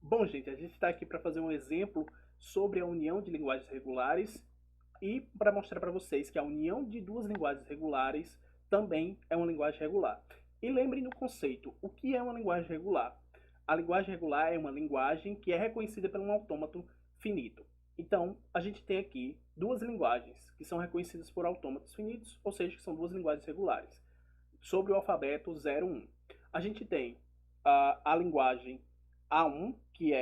Bom, gente, a gente está aqui para fazer um exemplo sobre a união de linguagens regulares e para mostrar para vocês que a união de duas linguagens regulares também é uma linguagem regular. E lembrem do conceito, o que é uma linguagem regular? A linguagem regular é uma linguagem que é reconhecida por um autômato finito. Então, a gente tem aqui duas linguagens que são reconhecidas por autômatos finitos, ou seja, que são duas linguagens regulares. Sobre o alfabeto 01. A gente tem a linguagem A1, que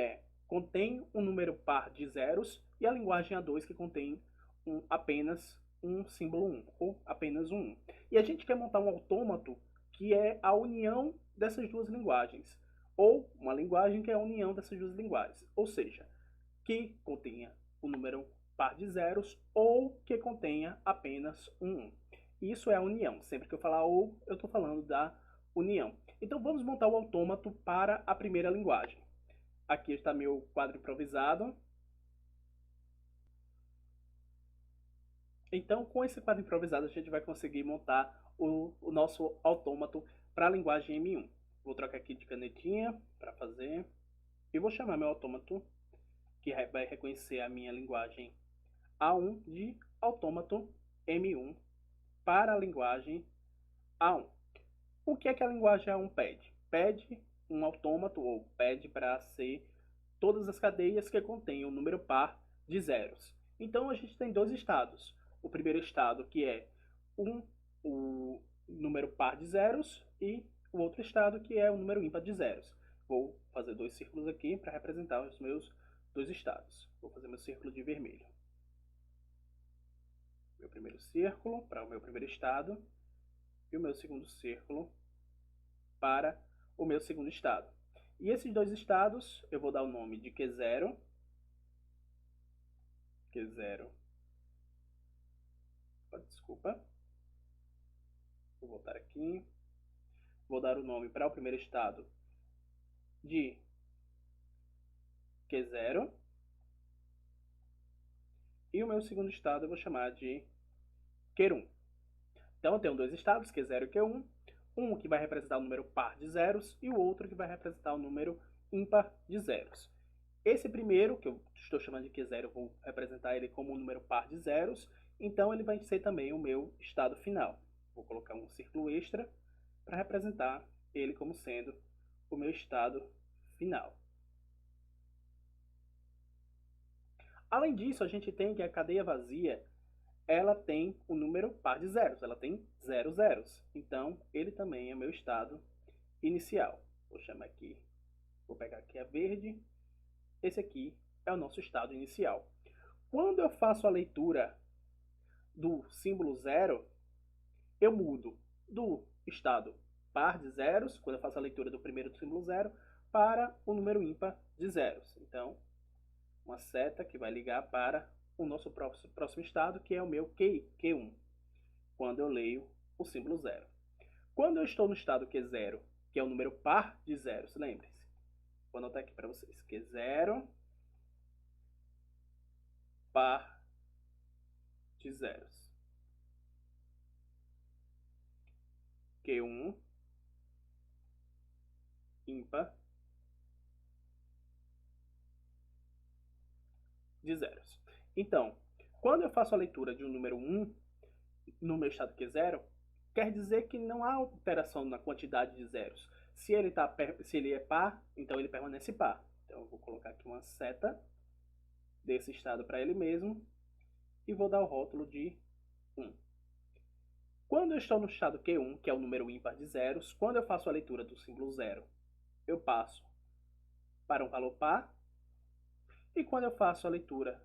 contém um número par de zeros, e a linguagem A2, que contém apenas um símbolo 1, ou apenas um 1. E a gente quer montar um autômato que é a união dessas duas linguagens, ou uma linguagem que é a união dessas duas linguagens, ou seja, que contenha o número par de zeros ou que contenha apenas um 1. Isso é a união. Sempre que eu falar ou, eu estou falando da união. Então vamos montar o autômato para a primeira linguagem. Aqui está meu quadro improvisado. Então, com esse quadro improvisado, a gente vai conseguir montar o nosso autômato para a linguagem M1. Vou trocar aqui de canetinha para fazer. E vou chamar meu autômato, que vai reconhecer a minha linguagem A1, de autômato M1 para a linguagem A1. O que é que a linguagem A1 pede? Pede um autômato, ou pede para ser todas as cadeias que contêm um número par de zeros. Então a gente tem dois estados. O primeiro estado, que é o número par de zeros, e o outro estado, que é o número ímpar de zeros. Vou fazer dois círculos aqui para representar os meus dois estados. Vou fazer meu círculo de vermelho. Meu primeiro círculo para o meu primeiro estado e o meu segundo círculo para o meu segundo estado. E esses dois estados eu vou dar o nome de Q0, desculpa, vou voltar aqui, vou dar o nome para o primeiro estado de Q0 e o meu segundo estado eu vou chamar de Q1. Então eu tenho dois estados, Q0 e Q1, um que vai representar o número par de zeros e o outro que vai representar o número ímpar de zeros. Esse primeiro, que eu estou chamando de Q0, eu vou representar ele como um número par de zeros, então ele vai ser também o meu estado final. Vou colocar um círculo extra para representar ele como sendo o meu estado final. Além disso, a gente tem que a cadeia vazia, ela tem o número par de zeros, ela tem 0 zeros. Então, ele também é meu estado inicial. Vou chamar aqui, vou pegar aqui a verde. Esse aqui é o nosso estado inicial. Quando eu faço a leitura do símbolo 0, eu mudo do estado par de zeros, quando eu faço a leitura do primeiro do símbolo 0, para o número ímpar de zeros. Então, uma seta que vai ligar para o nosso próximo estado, que é o meu Q1, quando eu leio o símbolo 0. Quando eu estou no estado Q0, que é o número par de zeros, lembre-se, vou anotar aqui para vocês, Q0 par de zeros. Q1 ímpar de zeros. Então, quando eu faço a leitura de um número 1 no meu estado Q0, quer dizer que não há alteração na quantidade de zeros. Se ele é par, então ele permanece par. Então eu vou colocar aqui uma seta desse estado para ele mesmo e vou dar o rótulo de 1. Quando eu estou no estado Q1, que é o número ímpar de zeros, quando eu faço a leitura do símbolo 0, eu passo para um valor par. E quando eu faço a leitura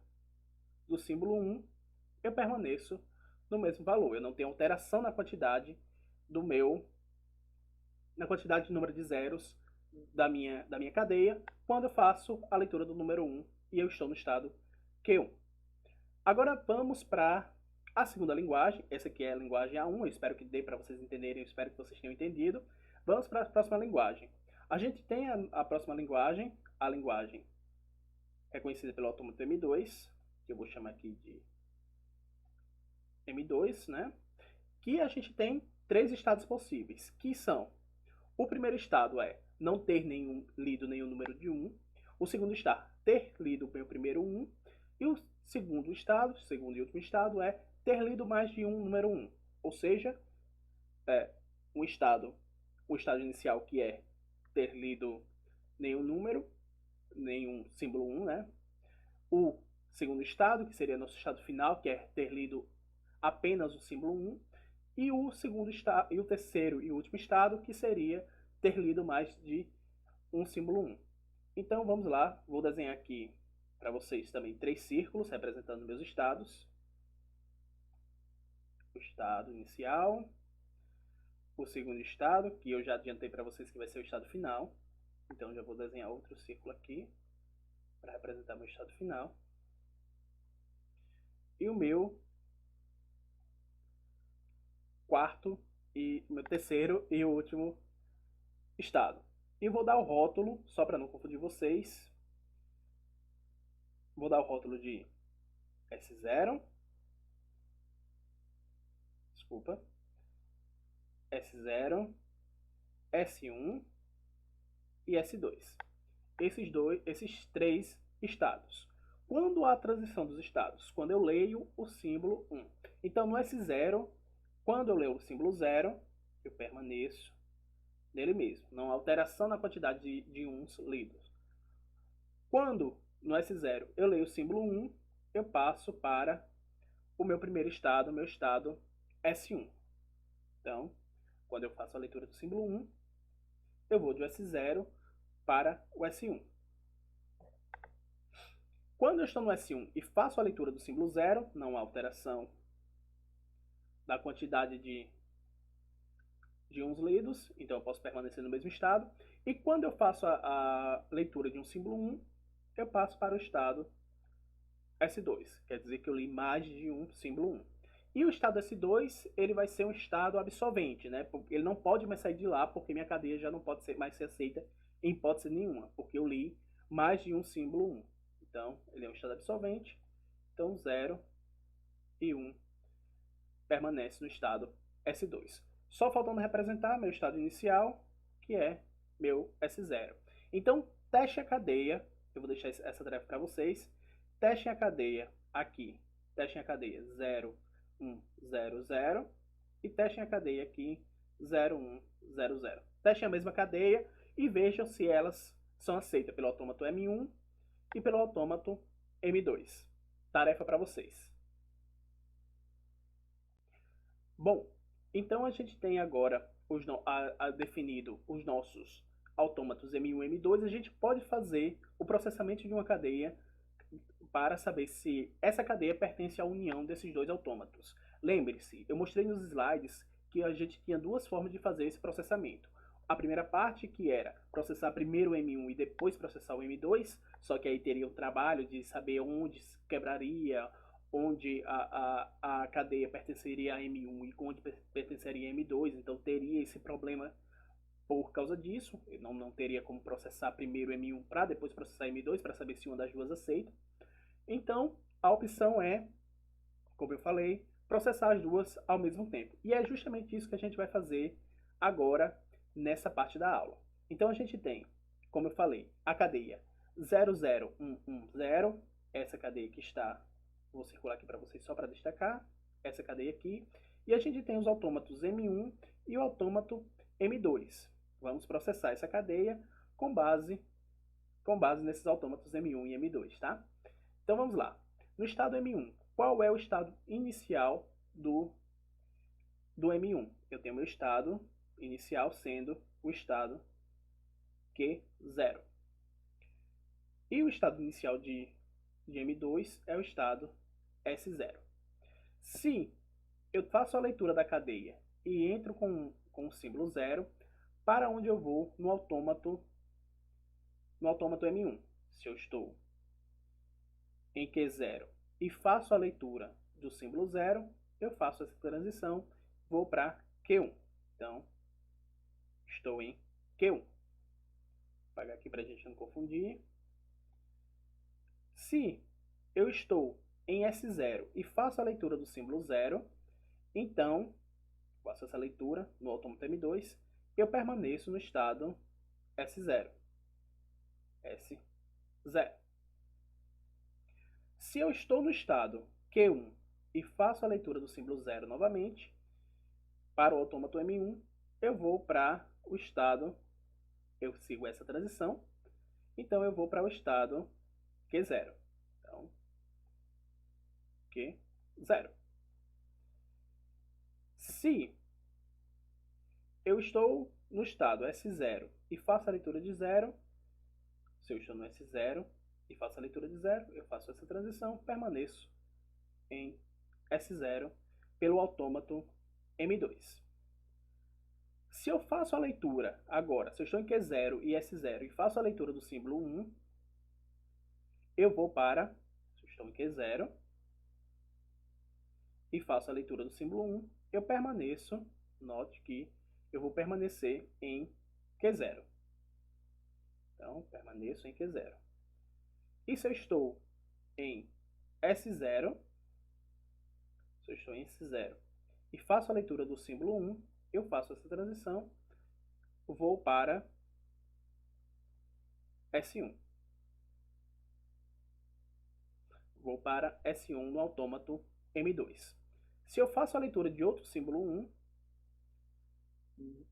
do símbolo 1, eu permaneço no mesmo valor. Eu não tenho alteração na quantidade na quantidade de número de zeros da minha cadeia, quando eu faço a leitura do número 1 e eu estou no estado Q1. Agora vamos para a segunda linguagem. Essa aqui é a linguagem A1. Eu espero que dê para vocês entenderem, eu espero que vocês tenham entendido. Vamos para a próxima linguagem. A gente tem a próxima linguagem, a linguagem reconhecida pelo autômato M2, que eu vou chamar aqui de M2, né? Que a gente tem três estados possíveis, que são: o primeiro estado é não ter lido nenhum número de 1, O segundo está ter lido o meu primeiro 1. E o segundo estado, segundo e último estado, é ter lido mais de um número 1. Ou seja, o estado inicial, que é ter lido nenhum número, nenhum símbolo 1, né? O segundo estado, que seria nosso estado final, que é ter lido apenas o símbolo 1. E o segundo estado, e o terceiro e último estado, que seria ter lido mais de um símbolo 1. Então vamos lá, vou desenhar aqui para vocês também 3 círculos representando meus estados. O estado inicial, o segundo estado, que eu já adiantei para vocês que vai ser o estado final. Então já vou desenhar outro círculo aqui para representar meu estado final. E o meu quarto e meu terceiro e último estado. E vou dar o rótulo, só para não confundir vocês. Vou dar o rótulo de S0. Desculpa. S0, S1 e S2. Esses 3 estados. Quando há a transição dos estados? Quando eu leio o símbolo 1. Então, no S0, quando eu leio o símbolo 0, eu permaneço nele mesmo. Não há alteração na quantidade de 1s lidos. Quando, no S0, eu leio o símbolo 1, eu passo para o meu primeiro estado, meu estado S1. Então, quando eu faço a leitura do símbolo 1, eu vou do S0 para o S1. Quando eu estou no S1 e faço a leitura do símbolo 0, não há alteração da quantidade de 1s lidos, então eu posso permanecer no mesmo estado. E quando eu faço a leitura de um símbolo 1, eu passo para o estado S2, quer dizer que eu li mais de um símbolo 1. E o estado S2, ele vai ser um estado absolvente, né? Ele não pode mais sair de lá, porque minha cadeia já não pode mais ser aceita em hipótese nenhuma, porque eu li mais de um símbolo 1. Então, ele é um estado absolvente. Então, 0 e 1 permanece no estado S2. Só faltando representar meu estado inicial, que é meu S0. Então, teste a cadeia. Eu vou deixar essa tarefa para vocês. Testem a cadeia aqui. Testem a cadeia 0, 1, 0, 0. E testem a cadeia aqui 0, 1, 0, 0. Testem a mesma cadeia e vejam se elas são aceitas pelo autômato M1 e pelo autômato M2. Tarefa para vocês. Bom, então a gente tem agora definido os nossos autômatos M1 e M2. A gente pode fazer o processamento de uma cadeia para saber se essa cadeia pertence à união desses dois autômatos. Lembre-se, eu mostrei nos slides que a gente tinha 2 formas de fazer esse processamento. A primeira parte, que era processar primeiro o M1 e depois processar o M2, só que aí teria o trabalho de saber onde quebraria, onde a cadeia pertenceria a M1 e onde pertenceria a M2, então teria esse problema por causa disso. Eu não teria como processar primeiro M1 para depois processar M2 para saber se uma das duas aceita. Então, a opção é, como eu falei, processar as duas ao mesmo tempo. E é justamente isso que a gente vai fazer agora nessa parte da aula. Então, a gente tem, como eu falei, a cadeia 00110, essa cadeia que está, vou circular aqui para vocês só para destacar, essa cadeia aqui. E a gente tem os autômatos M1 e o autômato M2. Vamos processar essa cadeia com base nesses autômatos M1 e M2, tá? Então vamos lá. No estado M1, qual é o estado inicial do M1? Eu tenho meu estado inicial sendo o estado Q0. E o estado inicial de M2 é o estado S0. Se eu faço a leitura da cadeia e entro com o símbolo 0, para onde eu vou no autômato M1? Se eu estou em Q0 e faço a leitura do símbolo 0, eu faço essa transição, vou para Q1. Então, estou em Q1. Vou apagar aqui para a gente não confundir. Se eu estou em S0 e faço a leitura do símbolo 0, então, faço essa leitura no autômato M2, eu permaneço no estado S0. S0. 0. Se eu estou no estado Q1 e faço a leitura do símbolo 0 novamente, para o autômato M1, eu vou para o estado, eu sigo essa transição, então eu vou para o estado Q0. Então, Q0. Se eu estou no estado S0 e faço a leitura de 0, se eu estou no S0 e faço a leitura de 0, eu faço essa transição, permaneço em S0 pelo autômato M2. Se eu faço a leitura agora, se eu estou em Q0 e S0 e faço a leitura do símbolo 1, eu vou para, se eu estou em Q0 e faço a leitura do símbolo 1, eu permaneço, note que eu vou permanecer em Q0. Então, permaneço em Q0. E se eu estou em S0, se eu estou em S0 e faço a leitura do símbolo 1, eu faço essa transição, vou para S1. Vou para S1 no autômato M2. Se eu faço a leitura de outro símbolo 1,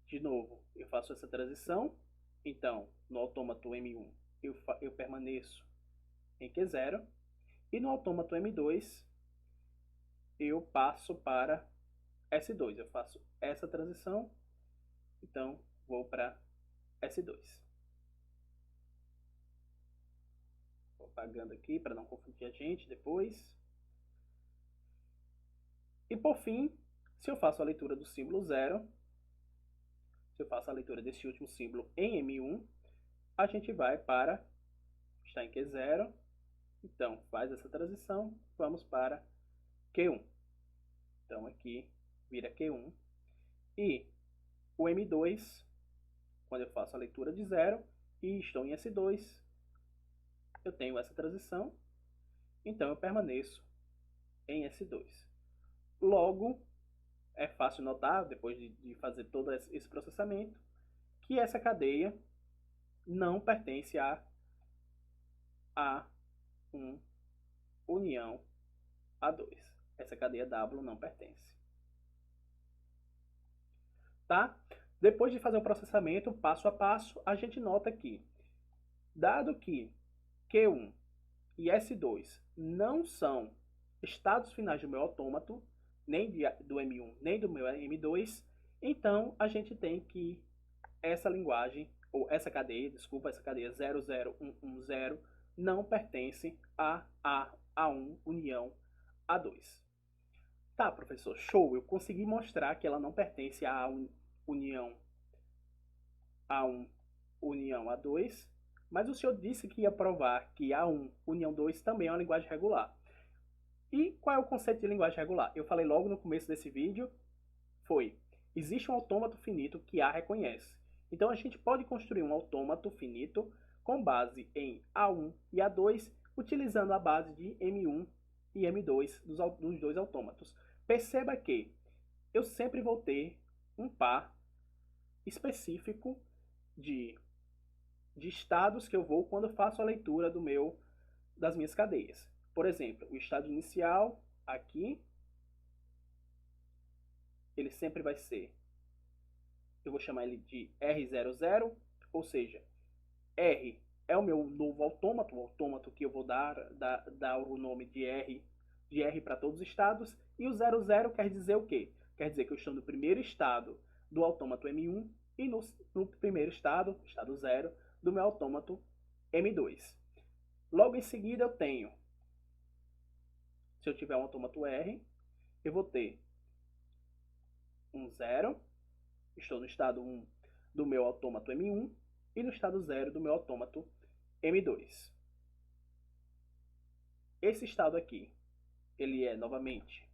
de novo, eu faço essa transição, então, no autômato M1, eu permaneço em Q0, e no autômato M2, eu passo para S2. Eu faço essa transição, então, vou para S2. Vou apagando aqui para não confundir a gente depois. E por fim, se eu faço a leitura do símbolo 0, se eu faço a leitura desse último símbolo em M1, a gente vai para, está em Q0, então faz essa transição, vamos para Q1. Então aqui vira Q1. E o M2, quando eu faço a leitura de 0 e estou em S2, eu tenho essa transição, então eu permaneço em S2. Logo, é fácil notar, depois de fazer todo esse processamento, que essa cadeia não pertence a A1 união A2. Essa cadeia W não pertence. Tá? Depois de fazer o processamento passo a passo, a gente nota que, dado que Q1 e S2 não são estados finais do meu autômato, nem do M1, nem do meu M2, então a gente tem que essa linguagem, ou essa cadeia, desculpa, essa cadeia 00110 não pertence a A1 união A2. Tá, professor, show, eu consegui mostrar que ela não pertence a A1 união A2, mas o senhor disse que ia provar que A1 união 2 também é uma linguagem regular. E qual é o conceito de linguagem regular? Eu falei logo no começo desse vídeo, existe um autômato finito que A reconhece. Então a gente pode construir um autômato finito com base em A1 e A2, utilizando a base de M1 e M2 dos dois autômatos. Perceba que eu sempre vou ter um par específico de estados que eu vou quando eu faço a leitura das minhas cadeias. Por exemplo, o estado inicial aqui, ele sempre vai ser, eu vou chamar ele de R00, ou seja, R é o meu novo autômato, o autômato que eu vou dar o nome de R para todos os estados, e o 00 quer dizer o quê? Quer dizer que eu estou no primeiro estado do autômato M1 e no primeiro estado 0, do meu autômato M2. Logo em seguida eu tenho, se eu tiver um autômato R, eu vou ter um 0, estou no estado 1 do meu autômato M1 e no estado 0 do meu autômato M2. Esse estado aqui, ele é novamente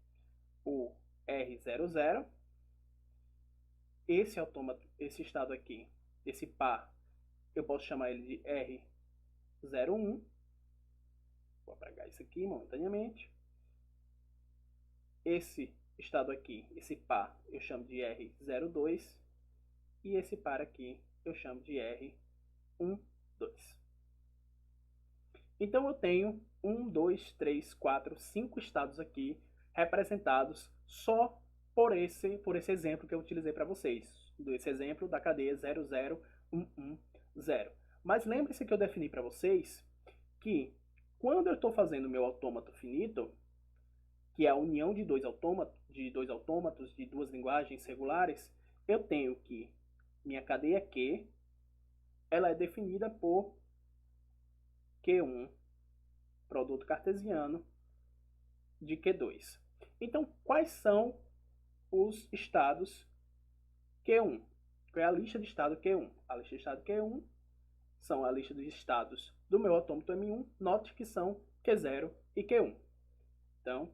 o R00. Esse estado aqui, esse par, eu posso chamar ele de R01. Vou apagar isso aqui momentaneamente. Esse estado aqui, esse par, eu chamo de R02. E esse par aqui, eu chamo de R12. Então eu tenho 1, 2, 3, 4, 5 estados aqui representados só por esse exemplo que eu utilizei para vocês. Esse exemplo da cadeia 00110. Mas lembre-se que eu defini para vocês que quando eu estou fazendo o meu autômato finito, que é a união de dois autômatos, de duas linguagens regulares, eu tenho que minha cadeia Q, ela é definida por Q1, produto cartesiano, de Q2. Então, quais são os estados Q1? Qual é a lista de estado Q1? A lista de estado Q1 são a lista dos estados do meu autômato M1. Note que são Q0 e Q1. Então,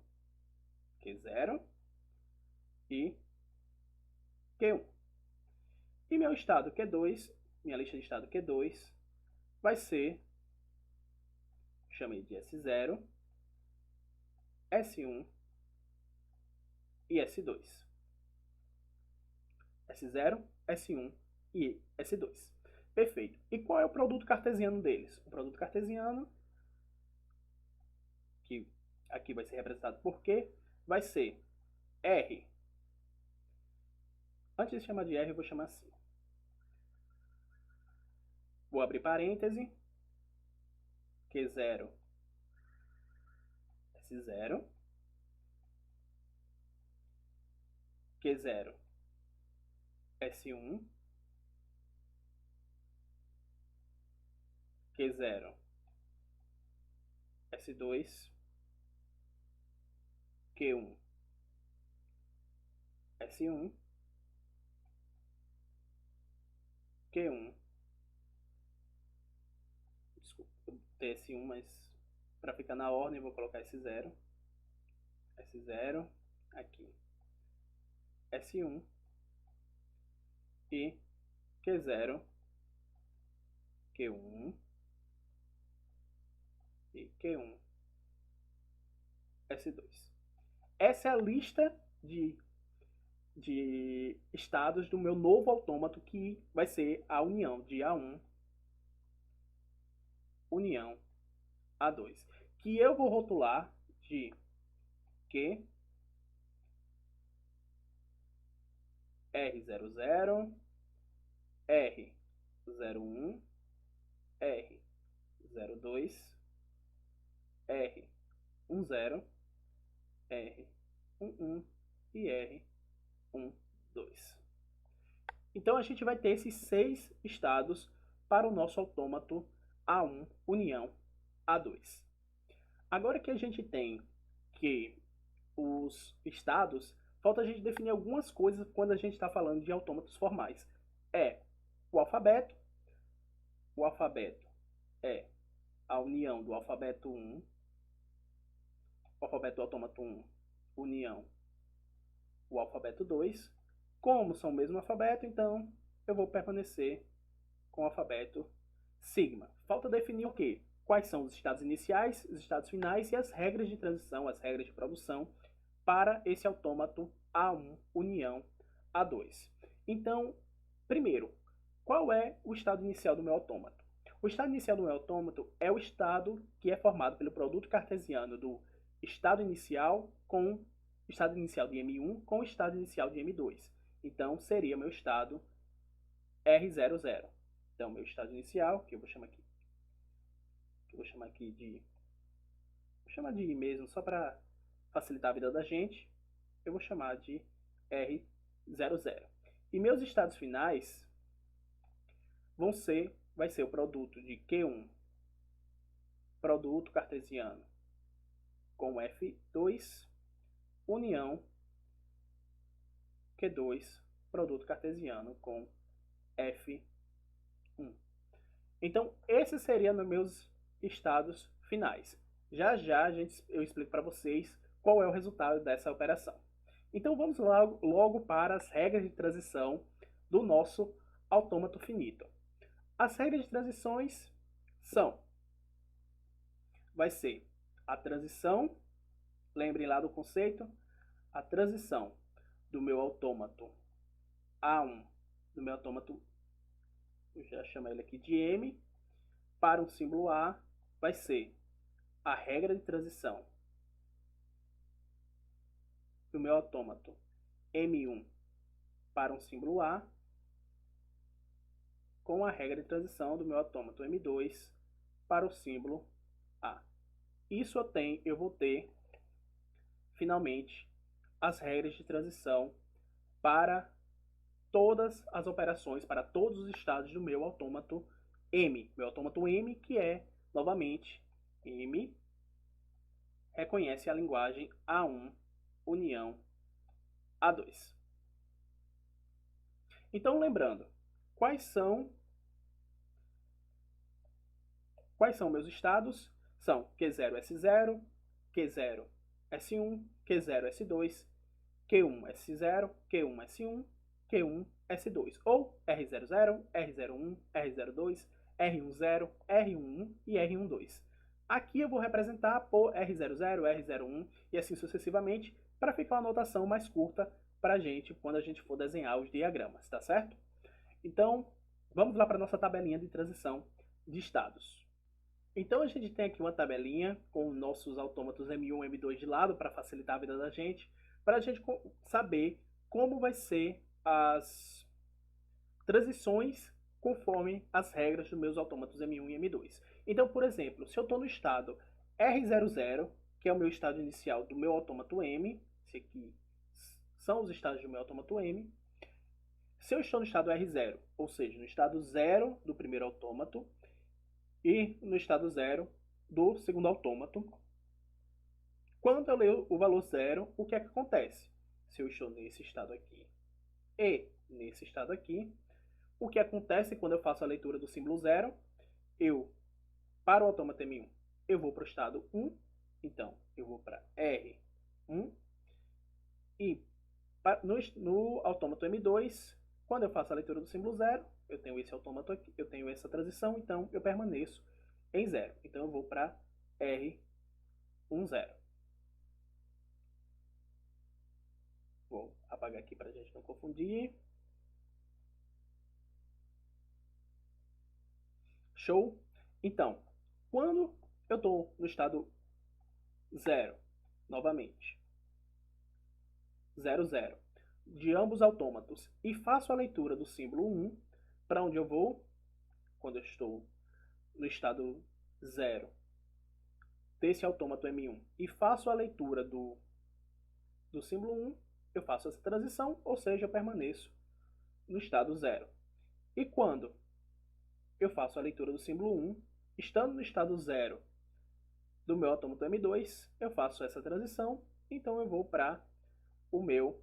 Q0 e Q1. E meu estado Q2, minha lista de estado Q2, vai ser, chamei de S0, S1 e S2. S0, S1 e S2. Perfeito. E qual é o produto cartesiano deles? O produto cartesiano, que aqui vai ser representado por Q, vai ser R. Antes de chamar de R, eu vou chamar assim. Vou abrir parêntese. Q0, S0. Q0, S1. Q0, S2. Q1, S1. Q1. Desculpa, ter S1, mas para ficar na ordem, eu vou colocar S0. S0 aqui. S1 e Q0, Q1 e Q1, S2. Essa é a lista de estados do meu novo autômato, que vai ser a união de A1, união A2, que eu vou rotular de Q, R00, R01, R02, R10, R11 e R12. Então a gente vai ter esses 6 estados para o nosso autômato A1 união A2. Agora que a gente tem que os estados, falta a gente definir algumas coisas quando a gente está falando de autômatos formais. É o alfabeto. O alfabeto é a união do alfabeto 1, o alfabeto do autômato 1, união o alfabeto 2. Como são o mesmo alfabeto, então eu vou permanecer com o alfabeto sigma. Falta definir o quê? Quais são os estados iniciais, os estados finais e as regras de transição, as regras de produção para esse autômato A1 união A2. Então, primeiro, qual é o estado inicial do meu autômato? O estado inicial do meu autômato é o estado que é formado pelo produto cartesiano do estado inicial de M1 com o estado inicial de M2. Então, seria meu estado R00. Então, meu estado inicial, que eu vou chamar aqui, vou chamar de I mesmo, só para facilitar a vida da gente, eu vou chamar de R00. E meus estados finais vai ser o produto de Q1, produto cartesiano, com F2, união Q2, produto cartesiano, com F1. Então, esses seriam meus estados finais. Já já eu explico para vocês qual é o resultado dessa operação. Então, vamos logo para as regras de transição do nosso autômato finito. As regras de transições vai ser a transição, lembrem lá do conceito, a transição do meu autômato A1, do meu autômato, eu já chamo ele aqui de M, para um símbolo A vai ser a regra de transição do meu autômato M1 para um símbolo A com a regra de transição do meu autômato M2 para o símbolo A. Isso eu vou ter, finalmente, as regras de transição para todas as operações, para todos os estados do meu autômato M. Meu autômato M, que é, novamente, M reconhece a linguagem A1 união A2. Então, lembrando, quais são meus estados? São Q0, S0, Q0, S1, Q0, S2, Q1, S0, Q1, S1, Q1, S2, ou R00, R01, R02, R10, R11 e R12. Aqui eu vou representar por R00, R01 e assim sucessivamente, para ficar uma notação mais curta para a gente quando a gente for desenhar os diagramas, tá certo? Então, vamos lá para a nossa tabelinha de transição de estados. Então, a gente tem aqui uma tabelinha com nossos autômatos M1 e M2 de lado para facilitar a vida da gente, para a gente saber como vai ser as transições conforme as regras dos meus autômatos M1 e M2. Então, por exemplo, se eu estou no estado R00, que é o meu estado inicial do meu autômato M, esse aqui são os estados do meu autômato M. Se eu estou no estado R0, ou seja, no estado 0 do primeiro autômato e no estado 0 do segundo autômato, quando eu leio o valor 0, o que é que acontece? Se eu estou nesse estado aqui e nesse estado aqui, o que acontece quando eu faço a leitura do símbolo 0? Para o autômato M1, eu vou para o estado 1, então eu vou para R1, e no autômato M2, quando eu faço a leitura do símbolo 0, eu tenho esse autômato aqui, eu tenho essa transição, então eu permaneço em 0. Então eu vou para R10. Vou apagar aqui para a gente não confundir. Show? Então, quando eu estou no estado 0, novamente, 0, 0, de ambos autômatos, e faço a leitura do símbolo 1, para onde eu vou? Quando eu estou no estado 0 desse autômato M1 e faço a leitura do símbolo 1, eu faço essa transição, ou seja, eu permaneço no estado 0. E quando eu faço a leitura do símbolo 1, estando no estado 0 do meu autômato M2, eu faço essa transição, então eu vou para o meu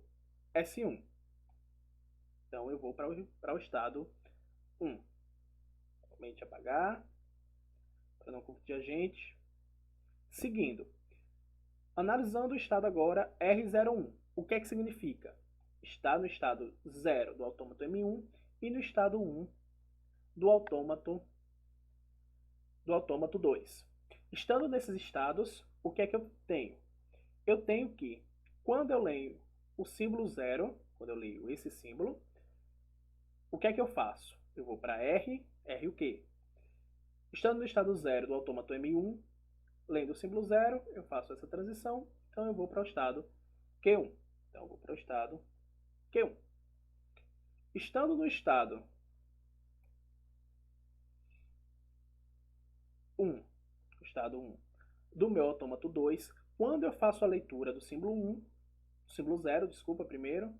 S1. Então eu vou para o estado 1. Novamente apagar, para não confundir a gente. Seguindo, analisando o estado agora R01. O que é que significa? Está no estado 0 do autômato M1 e no estado 1 do autômato 2. Estando nesses estados, o que é que eu tenho? Eu tenho que, quando eu leio o símbolo 0, quando eu leio esse símbolo, o que é que eu faço? Eu vou para R o quê? Estando no estado 0 do autômato M1, lendo o símbolo 0, eu faço essa transição, então eu vou para o estado Q1. Então eu vou para o estado Q1. Estando no estado 1, estado 1 do meu autômato 2, quando eu faço a leitura do símbolo 1, símbolo 0, desculpa, primeiro,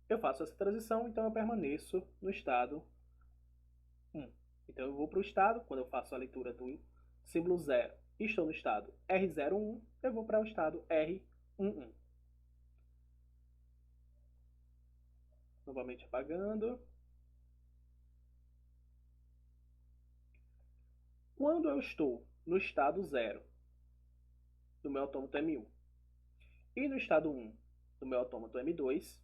eu faço essa transição, então eu permaneço no estado 1. Então eu vou para o estado, quando eu faço a leitura do símbolo 0 e estou no estado R01, eu vou para o estado R11. Novamente apagando. Quando eu estou no estado 0 do meu autômato M1 e no estado 1 do meu autômato M2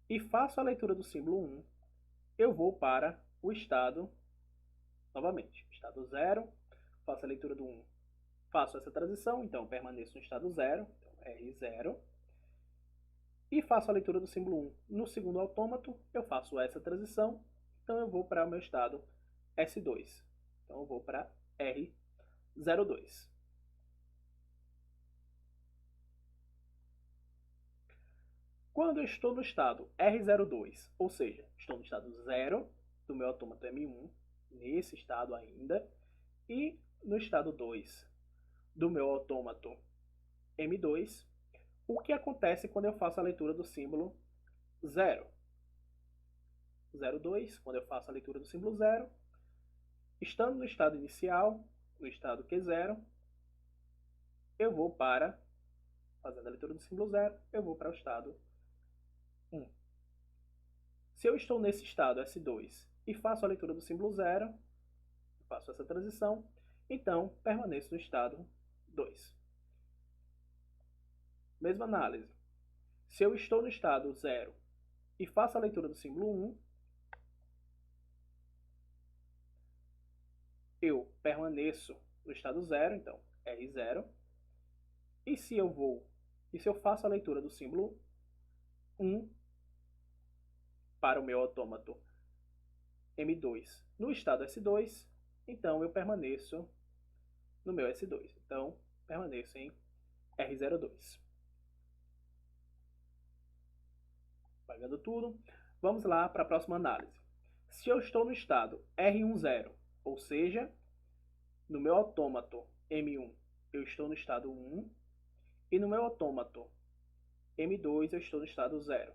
e faço a leitura do símbolo 1, eu vou para o estado, novamente, estado 0, faço a leitura do 1, faço essa transição, então permaneço no estado 0, então R0, e faço a leitura do símbolo 1 no segundo autômato, eu faço essa transição, então eu vou para o meu estado S2. Então eu vou para R2. 02. Quando eu estou no estado R02, ou seja, estou no estado 0 do meu autômato M1, nesse estado ainda, e no estado 2 do meu autômato M2, o que acontece quando eu faço a leitura do símbolo 0? 02, quando eu faço a leitura do símbolo 0, estando no estado inicial, no estado Q0, eu vou para, fazendo a leitura do símbolo 0, eu vou para o estado 1. Se eu estou nesse estado S2 e faço a leitura do símbolo 0, faço essa transição, então permaneço no estado 2. Mesma análise. Se eu estou no estado 0 e faço a leitura do símbolo 1, eu permaneço no estado 0, então R0. E se eu faço a leitura do símbolo 1 para o meu autômato M2 no estado S2, então eu permaneço no meu S2. Então, permaneço em R02. Apagando tudo, vamos lá para a próxima análise. Se eu estou no estado R10, ou seja, no meu autômato M1 eu estou no estado 1 e no meu autômato M2 eu estou no estado 0.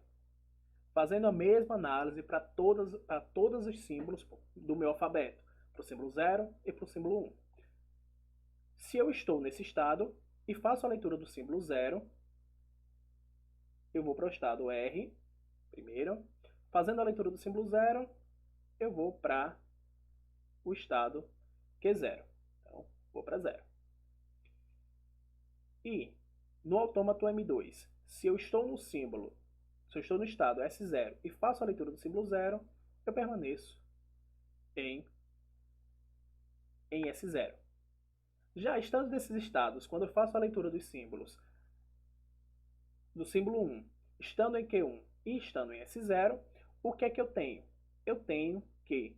Fazendo a mesma análise para todos os símbolos do meu alfabeto, para o símbolo 0 e para o símbolo 1. Se eu estou nesse estado e faço a leitura do símbolo 0, eu vou para o estado R, primeiro. Fazendo a leitura do símbolo 0, eu vou para o estado Q0. Então, vou para 0. E no autômato M2, se eu estou no estado S0 e faço a leitura do símbolo 0, eu permaneço em S0. Já estando nesses estados, quando eu faço a leitura dos símbolos do símbolo 1, estando em Q1 e estando em S0, o que é que eu tenho? Eu tenho que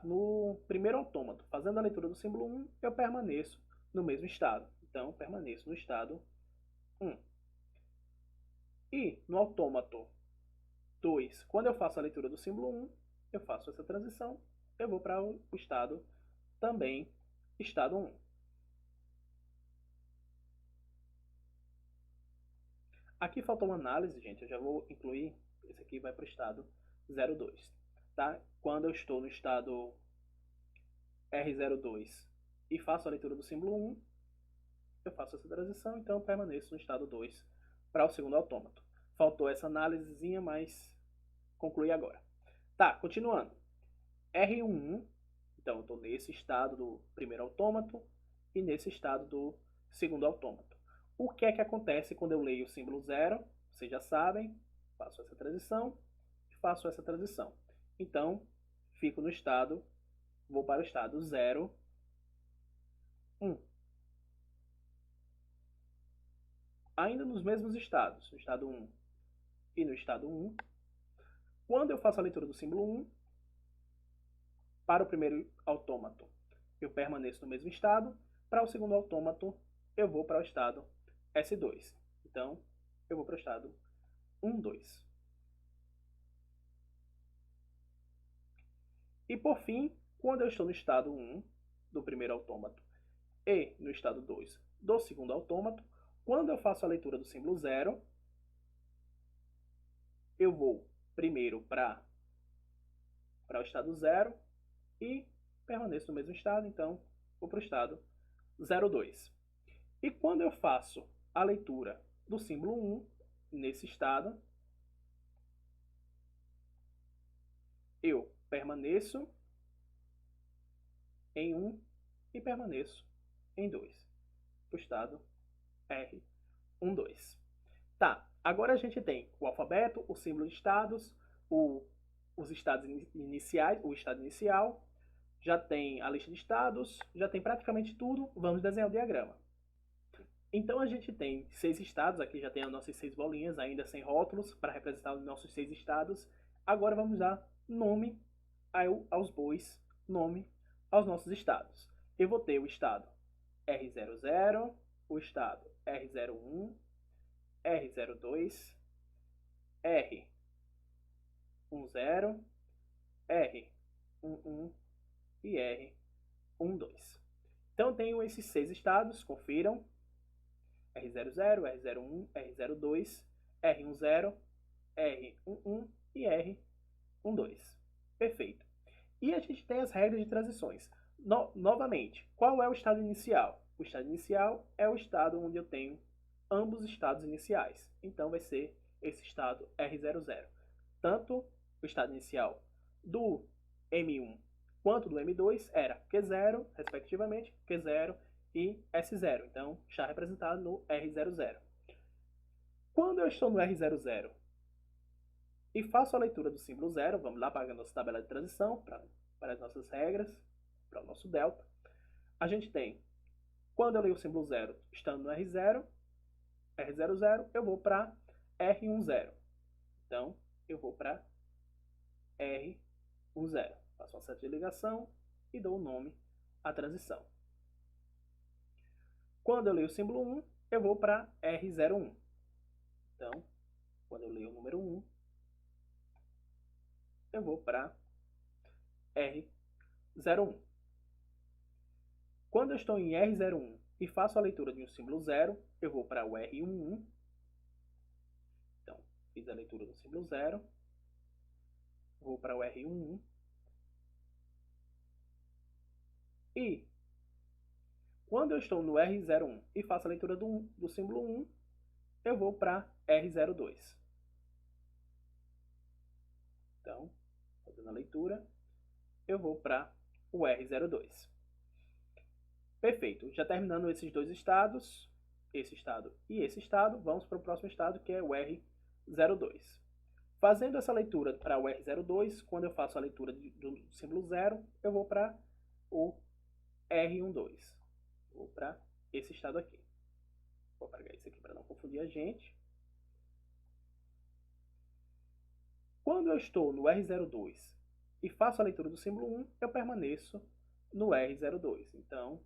no primeiro autômato, fazendo a leitura do símbolo 1, eu permaneço no mesmo estado. Então, permaneço no estado 1. E no autômato 2, quando eu faço a leitura do símbolo 1, eu faço essa transição, eu vou para o estado também, estado 1. Aqui faltou uma análise, gente, eu já vou incluir, esse aqui vai para o estado 02. Tá? Quando eu estou no estado R02 e faço a leitura do símbolo 1, eu faço essa transição, então eu permaneço no estado 2 para o segundo autômato. Faltou essa análisezinha, mas concluí agora. Tá, continuando. R1, então eu estou nesse estado do primeiro autômato e nesse estado do segundo autômato. O que é que acontece quando eu leio o símbolo 0? Vocês já sabem, faço essa transição e faço essa transição. Então, fico no estado, vou para o estado 0, 1. Ainda nos mesmos estados, no estado 1 e no estado 1, quando eu faço a leitura do símbolo 1, para o primeiro autômato eu permaneço no mesmo estado, para o segundo autômato eu vou para o estado S2. Então, eu vou para o estado 1, 2. E por fim, quando eu estou no estado 1 do primeiro autômato e no estado 2 do segundo autômato, quando eu faço a leitura do símbolo 0, eu vou primeiro para o estado 0 e permaneço no mesmo estado, então vou para o estado 02. E quando eu faço a leitura do símbolo 1, nesse estado, eu permaneço em 1 e permaneço em 2. O estado R1, 2. Tá, agora a gente tem o alfabeto, o símbolo de estados, os estados iniciais, o estado inicial, já tem a lista de estados, já tem praticamente tudo. Vamos desenhar o diagrama. Então a gente tem 6 estados, aqui já tem as nossas 6 bolinhas, ainda sem rótulos, para representar os nossos 6 estados. Agora vamos dar nome aos bois, nome aos nossos estados. eu vou ter o estado R00, o estado R01, R02, R10, R11 e R12. Então, eu tenho esses 6 estados, confiram. R00, R01, R02, R10, R11 e R12. Perfeito. E a gente tem as regras de transições. Novamente, qual é o estado inicial? O estado inicial é o estado onde eu tenho ambos os estados iniciais. Então, vai ser esse estado R00. Tanto o estado inicial do M1 quanto do M2 era Q0, respectivamente, Q0 e S0. Então, está representado no R00. Quando eu estou no R00 e faço a leitura do símbolo 0, vamos lá para a nossa tabela de transição, para as nossas regras, para o nosso delta. A gente tem, quando eu leio o símbolo 0 estando no R00, eu vou para R10. Então, eu vou para R10. Faço uma seta de ligação e dou o nome à transição. Quando eu leio o símbolo 1, eu vou para R01. Então, quando eu leio o número 1, eu vou para R01. Quando eu estou em R01 e faço a leitura de um símbolo 0, eu vou para o R11. Então, fiz a leitura do símbolo 0, vou para o R11. E quando eu estou no R01 e faço a leitura do símbolo 1, eu vou para R02. Então, fazendo a leitura, eu vou para o R02. Perfeito. Já terminando esses dois estados, esse estado e esse estado, vamos para o próximo estado, que é o R02. Fazendo essa leitura para o R02, quando eu faço a leitura do símbolo 0, eu vou para o R12. Vou para esse estado aqui. Vou apagar isso aqui para não confundir a gente. Quando eu estou no R02 e faço a leitura do símbolo 1, eu permaneço no R02. Então,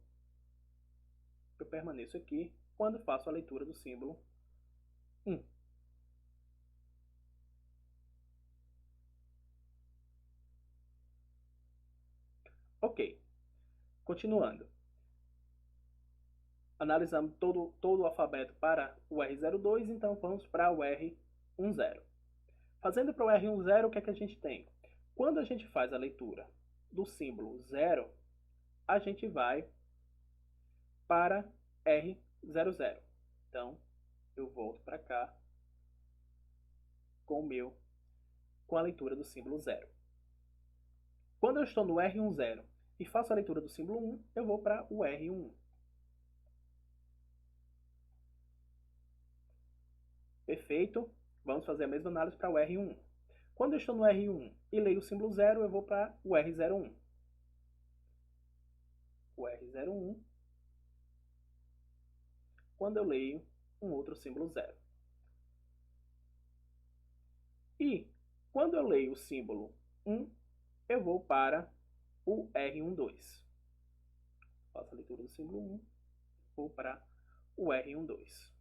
eu permaneço aqui quando faço a leitura do símbolo 1. Ok. Continuando. Analisamos todo o alfabeto para o R02, então vamos para o R10. Fazendo para o R10, o que é que a gente tem? Quando a gente faz a leitura do símbolo 0, a gente vai para R00. Então, eu volto para cá com a leitura do símbolo 0. Quando eu estou no R10 e faço a leitura do símbolo 1, eu vou para o R11. Perfeito. Vamos fazer a mesma análise para o R1. Quando eu estou no R1 e leio o símbolo 0, eu vou para o R01. O R01. Quando eu leio um outro símbolo 0. E quando eu leio o símbolo 1, eu vou para o R12. Faço a leitura do símbolo 1, vou para o R12.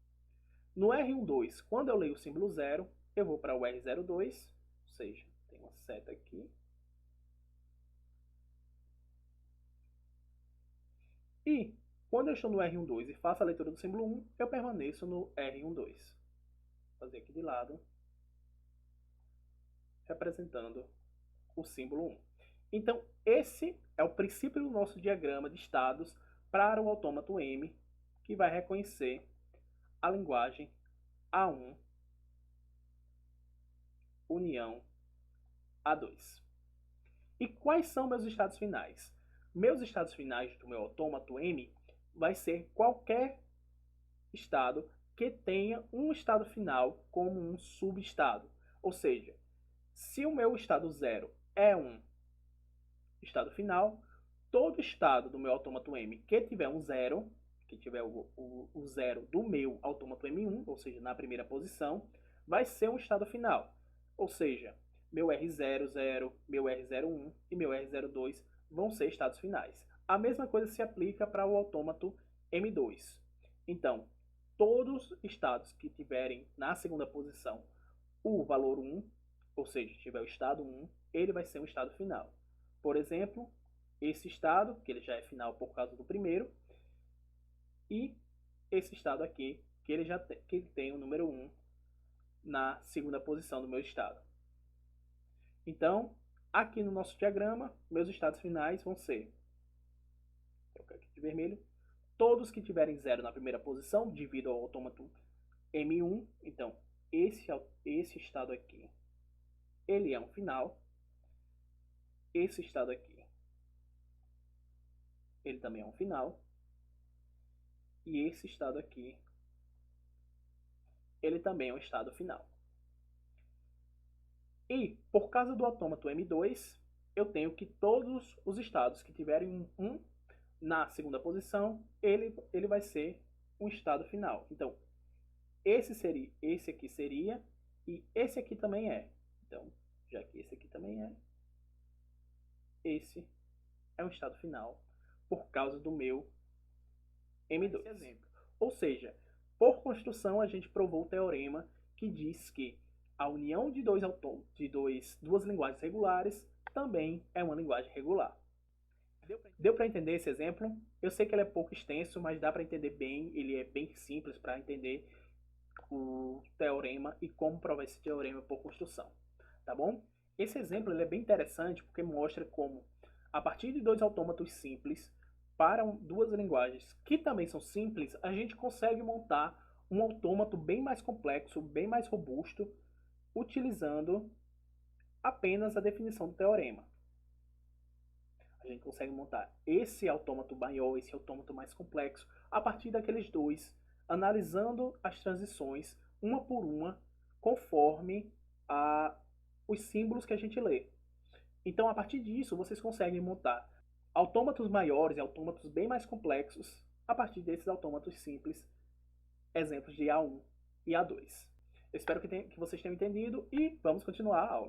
No R12, quando eu leio o símbolo 0, eu vou para o R02, ou seja, tem uma seta aqui. E quando eu estou no R12 e faço a leitura do símbolo 1, eu permaneço no R12. Vou fazer aqui de lado, representando o símbolo 1. Então, esse é o princípio do nosso diagrama de estados para o autômato M, que vai reconhecer a linguagem A1 união A2. E quais são meus estados finais? Meus estados finais do meu autômato M vai ser qualquer estado que tenha um estado final como um subestado. Ou seja, se o meu estado 0 é um estado final, todo estado do meu autômato M que tiver um 0, que tiver o 0 do meu autômato M1, ou seja, na primeira posição, vai ser um estado final. Ou seja, meu R00, meu R01 e meu R02 vão ser estados finais. A mesma coisa se aplica para o autômato M2. Então, todos os estados que tiverem na segunda posição o valor 1, ou seja, tiver o estado 1, ele vai ser um estado final. Por exemplo, esse estado, que ele já é final por causa do primeiro, e esse estado aqui, que ele já tem o número 1 na segunda posição do meu estado. Então, aqui no nosso diagrama, meus estados finais vão ser, vou colocar aqui de vermelho, todos que tiverem 0 na primeira posição, devido ao autômato M1. Então, esse estado aqui, ele é um final. Esse estado aqui, ele também é um final. E esse estado aqui, ele também é um estado final. E, por causa do autômato M2, eu tenho que todos os estados que tiverem um 1 na segunda posição, ele vai ser um estado final. Então, esse aqui seria, e esse aqui também é. Então, já que esse aqui também é, esse é um estado final por causa do meu M2. Exemplo. Ou seja, por construção, a gente provou o teorema que diz que a união de duas linguagens regulares também é uma linguagem regular. Deu para entender esse exemplo? Eu sei que ele é pouco extenso, mas dá para entender bem. Ele é bem simples para entender o teorema e como provar esse teorema por construção. Tá bom? Esse exemplo ele é bem interessante porque mostra como, a partir de dois autômatos simples, para duas linguagens que também são simples, a gente consegue montar um autômato bem mais complexo, bem mais robusto, utilizando apenas a definição do teorema. A gente consegue montar esse autômato maior, esse autômato mais complexo, a partir daqueles dois, analisando as transições uma por uma, conforme os símbolos que a gente lê. Então, a partir disso, vocês conseguem montar autômatos maiores e autômatos bem mais complexos a partir desses autômatos simples, exemplos de A1 e A2. Eu espero que vocês tenham entendido e vamos continuar a aula.